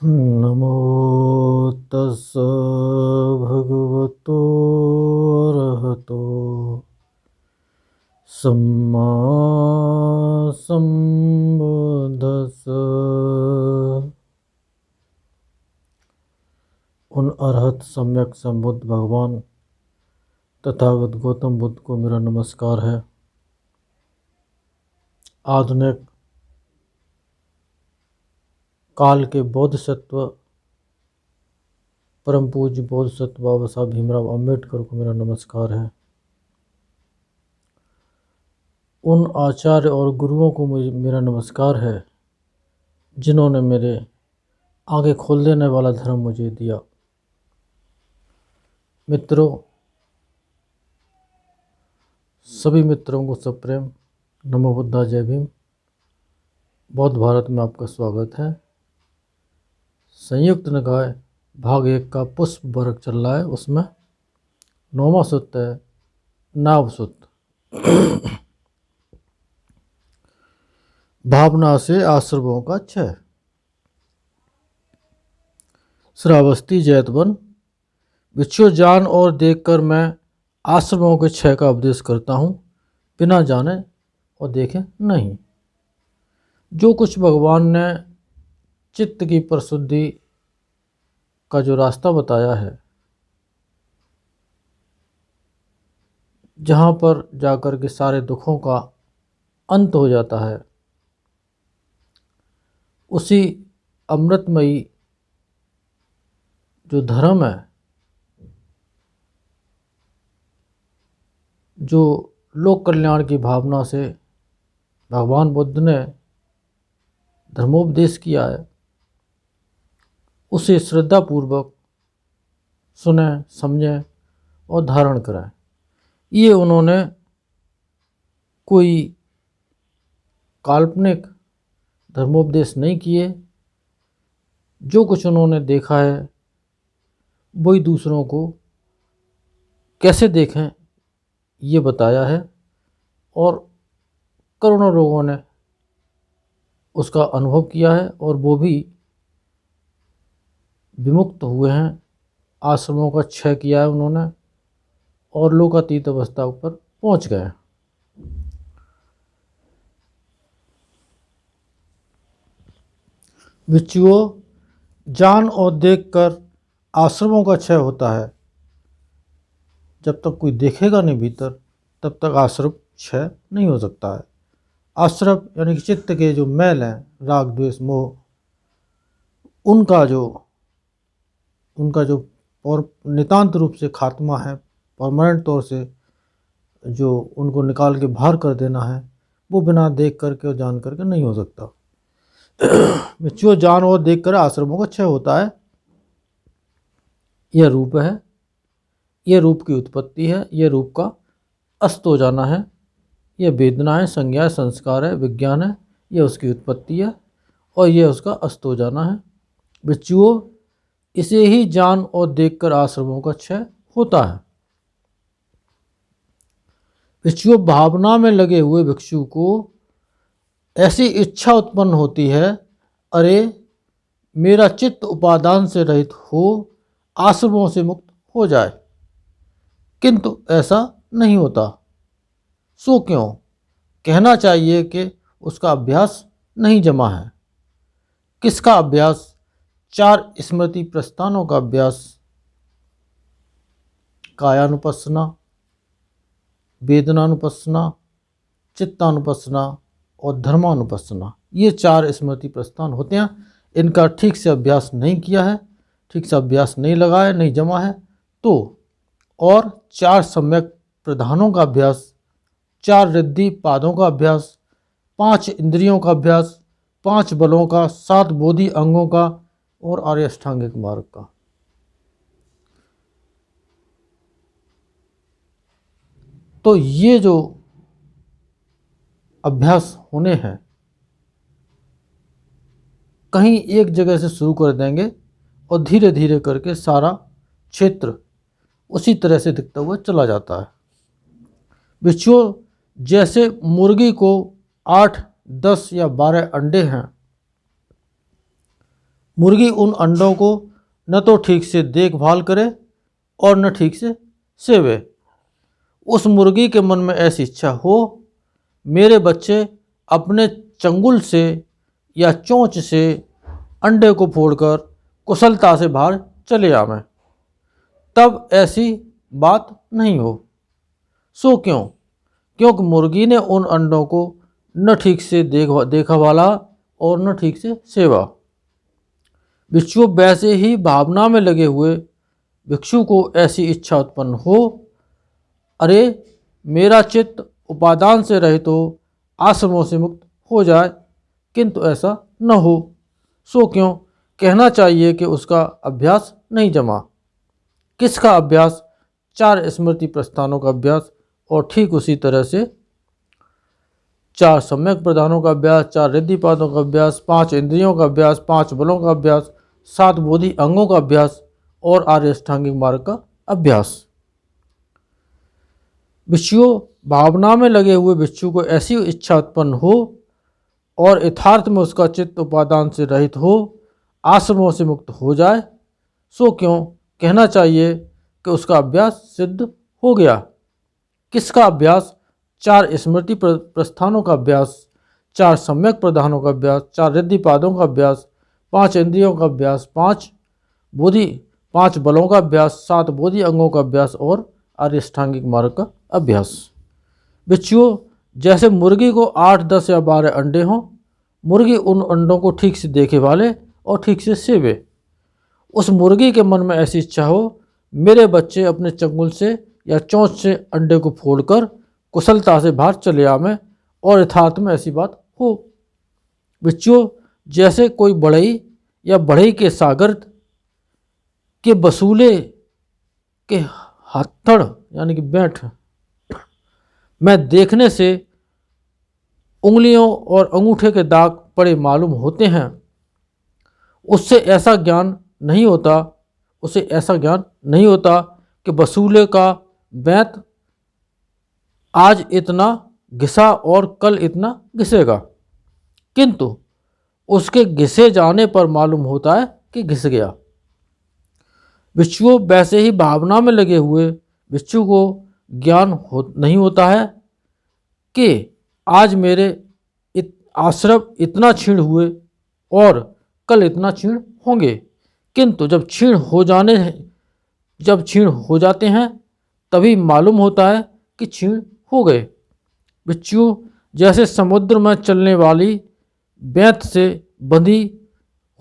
नमो तस्स भगवतो अरहतो सम्मा सम्बुद्दस्स। उन अरहत सम्यक संबुद्ध भगवान तथागत गौतम बुद्ध को मेरा नमस्कार है। आधुनिक काल के बोधिसत्व परम पूज्य बोधिसत्व बाबा साहब भीमराव अम्बेडकर को मेरा नमस्कार है। उन आचार्य और गुरुओं को मेरा नमस्कार है जिन्होंने मेरे आगे खोल देने वाला धर्म मुझे दिया। मित्रों, सभी मित्रों को सप्रेम नमो बुद्धा, जय भीम। बौद्ध भारत में आपका स्वागत है। संयुक्त निकाय भाग 1 का पुष्प वर्ग चल रहा है, उसमें 9वां सूत्र है नाभ सूत्र। भावना से आश्रमों का क्षय। श्रावस्ती जैतवन। विक्षु जान और देखकर मैं आश्रमों के क्षय का उपदेश करता हूँ, बिना जाने और देखे नहीं। जो कुछ भगवान ने चित्त की परिशुद्धि का जो रास्ता बताया है, जहाँ पर जाकर के सारे दुखों का अंत हो जाता है, उसी अमृतमयी जो धर्म है, जो लोक कल्याण की भावना से भगवान बुद्ध ने धर्मोपदेश किया है, उसे श्रद्धापूर्वक सुने, समझें और धारण करें। ये उन्होंने कोई काल्पनिक धर्मोपदेश नहीं किए। जो कुछ उन्होंने देखा है वही दूसरों को कैसे देखें ये बताया है, और करोड़ों लोगों ने उसका अनुभव किया है और वो भी विमुक्त हुए हैं। आश्रमों का क्षय किया है उन्होंने और लोकातीत अवस्था पर पहुंच गए। भिक्षुओं, जान और देखकर आश्रमों का क्षय होता है। जब तक कोई देखेगा नहीं भीतर, तब तक आश्रम क्षय नहीं हो सकता है। आश्रम यानी कि चित्त के जो मैल हैं, राग द्वेष मोह, उनका जो और नितांत रूप से खात्मा है, परमानेंट तौर से जो उनको निकाल के बाहर कर देना है, वो बिना देख करके और जान करके नहीं हो सकता। जो जान और देख कर आश्रमों का क्षय होता है, यह रूप है, यह रूप की उत्पत्ति है, यह रूप का अस्त हो जाना है। यह वेदना है, संज्ञा है, संस्कार है, विज्ञान है, यह उसकी उत्पत्ति है और यह उसका अस्त हो जाना है। भिक्षुओं, इसे ही जान और देखकर आश्रमों का क्षय होता है। भिक्षुओं, भावना में लगे हुए भिक्षु को ऐसी इच्छा उत्पन्न होती है, अरे मेरा चित्त उपादान से रहित हो, आश्रमों से मुक्त हो जाए, किंतु ऐसा नहीं होता। सो क्यों? कहना चाहिए कि उसका अभ्यास नहीं जमा है। किसका अभ्यास? 4 स्मृति प्रस्थानों का अभ्यास। कायानुपස්සना, वेदनानुपස්සना, चित्तानुपස්සना और धर्मानुपස්සना, ये 4 स्मृति प्रस्थान होते हैं। इनका ठीक से अभ्यास नहीं किया है, ठीक से अभ्यास नहीं लगा है, नहीं जमा है तो, और 4 सम्यक प्रधानों का अभ्यास, 4 रिद्धि पादों का अभ्यास, 5 इंद्रियों का अभ्यास, 5 बलों का, 7 बोधि अंगों का और आर्य अष्टांगिक मार्ग का। तो ये जो अभ्यास होने हैं, कहीं एक जगह से शुरू कर देंगे और धीरे धीरे करके सारा क्षेत्र उसी तरह से दिखता हुआ चला जाता है। भिक्षुओं, जैसे मुर्गी को 8, 10 या 12 अंडे हैं, मुर्गी उन अंडों को न तो ठीक से देखभाल करे और न ठीक से सेवे। उस मुर्गी के मन में ऐसी इच्छा हो, मेरे बच्चे अपने चंगुल से या चोंच से अंडे को फोड़कर कुशलता से बाहर चले आवें, तब ऐसी बात नहीं हो। सो क्यों? क्योंकि मुर्गी ने उन अंडों को न ठीक से देखा वाला और न ठीक से सेवा। भिक्षु वैसे ही भावना में लगे हुए भिक्षु को ऐसी इच्छा उत्पन्न हो, अरे मेरा चित्त उपादान से रहित हो, आश्रमों से मुक्त हो जाए, किंतु ऐसा न हो। सो क्यों? कहना चाहिए कि उसका अभ्यास नहीं जमा। किसका अभ्यास? 4 स्मृति प्रस्थानों का अभ्यास, और ठीक उसी तरह से 4 सम्यक प्रधानों का अभ्यास, 4 रिद्धिपादों का अभ्यास, 5 इंद्रियों का अभ्यास, 5 बलों का अभ्यास, 7 बोधि अंगों का अभ्यास और आर्य अष्टांगिक मार्ग का अभ्यास। भिक्षुओं, भावना में लगे हुए भिक्षु को ऐसी इच्छा उत्पन्न हो और यथार्थ में उसका चित्त उपादान से रहित हो, आश्रमों से मुक्त हो जाए, सो क्यों? कहना चाहिए कि उसका अभ्यास सिद्ध हो गया। किसका अभ्यास? 4 स्मृति प्रस्थानों का अभ्यास, 4 सम्यक प्रधानों का अभ्यास, 4 रिद्धिपादों का अभ्यास, 5 इंद्रियों का अभ्यास, 5 बलों का अभ्यास, 7 बोधि अंगों का अभ्यास और आर्य अष्टांगिक मार्ग का अभ्यास। भिक्षुओं, जैसे मुर्गी को 8, 10 या 12 अंडे हों, मुर्गी उन अंडों को ठीक से देखे वाले और ठीक से सेवे। उस मुर्गी के मन में ऐसी इच्छा हो, मेरे बच्चे अपने चंगुल से या चोंच से अंडे को फोड़कर कुशलता से बाहर चले आवें, और यथार्थ में ऐसी बात हो। भिक्षुओं, जैसे कोई बढ़ई या बढ़ई के सागर के बसूले के हथड़ यानी कि बैंठ में देखने से उंगलियों और अंगूठे के दाग पड़े मालूम होते हैं, उससे ऐसा ज्ञान नहीं होता कि बसूले का बैंत आज इतना घिसा और कल इतना घिसेगा, किंतु उसके घिसे जाने पर मालूम होता है कि घिस गया। भिक्षुओं, वैसे ही भावना में लगे हुए भिक्षु को ज्ञान नहीं होता है कि आज मेरे आश्रम इतना क्षीण हुए और कल इतना क्षीण होंगे, किंतु जब क्षीण हो जाते हैं तभी मालूम होता है कि क्षीण हो गए। भिक्षुओं, जैसे समुद्र में चलने वाली बैंत से बंधी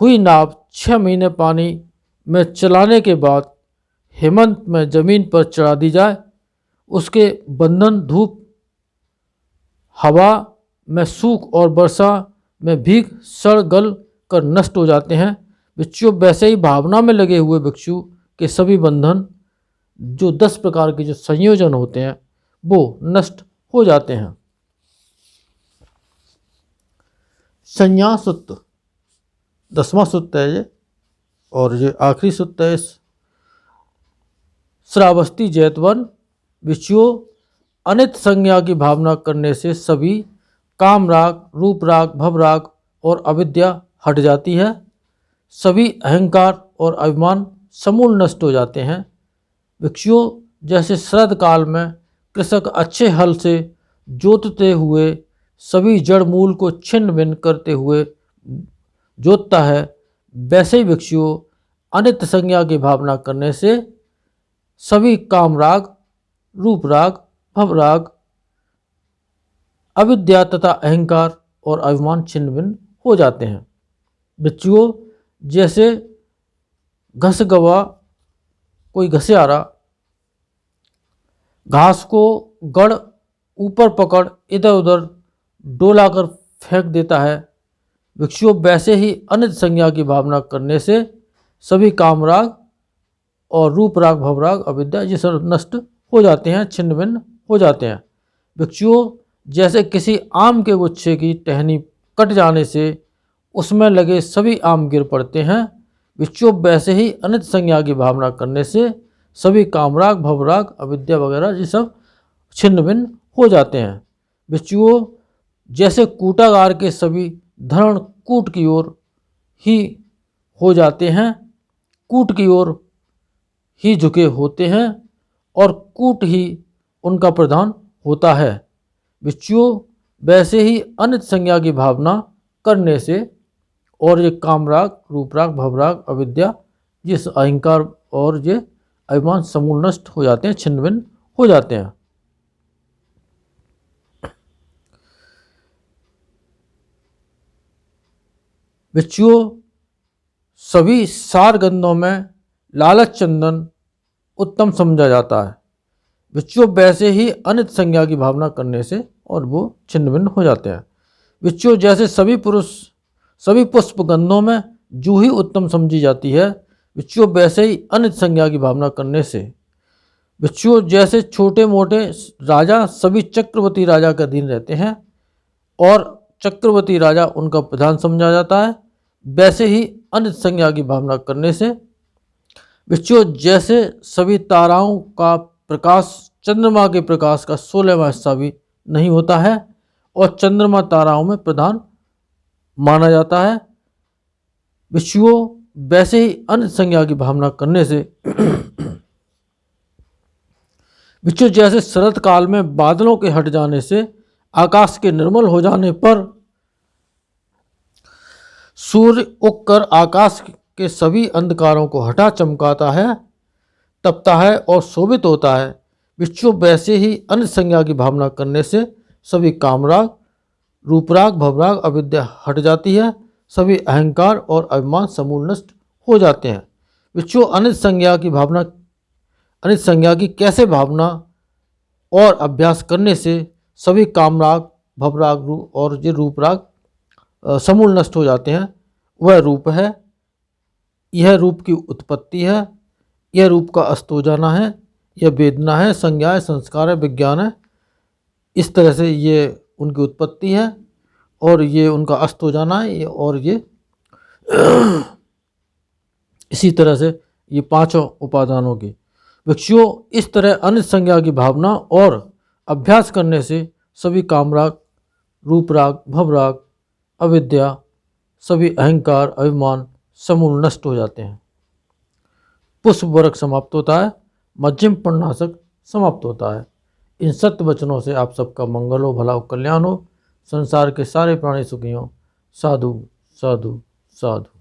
हुई नाव 6 महीने पानी में चलाने के बाद हेमंत में जमीन पर चढ़ा दी जाए, उसके बंधन धूप, हवा में सूख और वर्षा में भीग सड़ गल कर नष्ट हो जाते हैं। भिक्षुओं, वैसे ही भावना में लगे हुए भिक्षु के सभी बंधन, जो 10 प्रकार के जो संयोजन होते हैं, वो नष्ट हो जाते हैं। संन्यास सूत्र 10वां सूत्र है ये, और ये आखिरी सूत्र है श्रावस्ती जैतवन। भिक्षुओं, अनित संज्ञा की भावना करने से सभी काम राग, रूप राग, भव राग और अविद्या हट जाती है। सभी अहंकार और अभिमान समूल नष्ट हो जाते हैं। भिक्षुओं, जैसे शरद काल में कृषक अच्छे हल से जोतते हुए सभी जड़ मूल को छिन्न भिन्न करते हुए जोतता है, वैसे ही भिक्षुओं अनित संज्ञा की भावना करने से सभी काम राग, रूप राग, भव राग, अविद्या तथा अहंकार और अभिमान छिन्न भिन्न हो जाते हैं। भिक्षुओं, जैसे कोई घसियारा घास को गड़ ऊपर पकड़ इधर उधर डोलाकर फेंक देता है, भिक्षुओं वैसे ही अनित संज्ञा की भावना करने से सभी काम राग और रूप राग, भव राग, अविद्या ये सब नष्ट हो जाते हैं, छिन्न भिन्न हो जाते हैं। भिक्षुओं, जैसे किसी आम के गुच्छे की टहनी कट जाने से उसमें लगे सभी आम गिर पड़ते हैं, भिक्षुओं वैसे ही अनित संज्ञा की भावना करने से सभी कामराग, भवराग, अविद्या वगैरह ये सब छिन्न भिन्न हो जाते हैं। भिक्षुओं, जैसे कूटागार के सभी धरण कूट की ओर ही हो जाते हैं, कूट की ओर ही झुके होते हैं और कूट ही उनका प्रधान होता है। बिच्छुओं वैसे ही अनित संज्ञा की भावना करने से और ये कामराग, रूपराग, भवराग, अविद्या, ये अहंकार और ये अभिमान समूल नष्ट हो जाते हैं, छिन्न भिन्न हो जाते हैं। बिच्छुओं सभी सार गंधों में लालच चंदन उत्तम समझा जाता है। बिच्छुओं वैसे ही अनित संज्ञा की भावना करने से और वो छिन्न भिन्न हो जाते हैं। बिच्छुओं जैसे सभी पुष्प गंधों में जूही उत्तम समझी जाती है। बिच्छुओं वैसे ही अनित संज्ञा की भावना करने से बिच्छुओं जैसे छोटे मोटे राजा सभी चक्रवर्ती राजा के अधीन रहते हैं और चक्रवर्ती राजा उनका प्रधान समझा जाता है। वैसे ही अनित संज्ञा की भावना करने से बिच्छुओं जैसे सभी ताराओं का प्रकाश चंद्रमा के प्रकाश का 16वां हिस्सा भी नहीं होता है और चंद्रमा ताराओं में प्रधान माना जाता है। बिच्छुओं वैसे ही अनित संज्ञा की भावना करने से बिच्छू जैसे शरद काल में बादलों के हट जाने से आकाश के निर्मल हो जाने पर सूर्य उगकर आकाश के सभी अंधकारों को हटा चमकाता है, तपता है और शोभित होता है। बिच्छू वैसे ही अनित संज्ञा की भावना करने से सभी कामराग, रूपराग, भवराग, अविद्या हट जाती है, सभी अहंकार और अभिमान समूल नष्ट हो जाते हैं। बिच्छू अनित संज्ञा की कैसे भावना और अभ्यास करने से सभी कामराग, भवराग और ये रूपराग समूल नष्ट हो जाते हैं। वह रूप है, यह रूप की उत्पत्ति है, यह रूप का अस्त हो जाना है, यह वेदना है, संज्ञा है, संस्कार है, विज्ञान है। इस तरह से ये उनकी उत्पत्ति है और ये उनका अस्त हो जाना है और ये इसी तरह से ये पांचों उपादानों की भिक्षुओं इस तरह अनित संज्ञा की भावना और अभ्यास करने से सभी कामराग, रूपराग, भवराग, अविद्या, सभी अहंकार, अभिमान समूल नष्ट हो जाते हैं। पुष्प वर्ग समाप्त होता है, मध्यम पर्णासक समाप्त होता है। इन सत्य वचनों से आप सबका मंगल हो, भला हो, कल्याण हो, संसार के सारे प्राणी सुखी हों। साधु साधु साधु।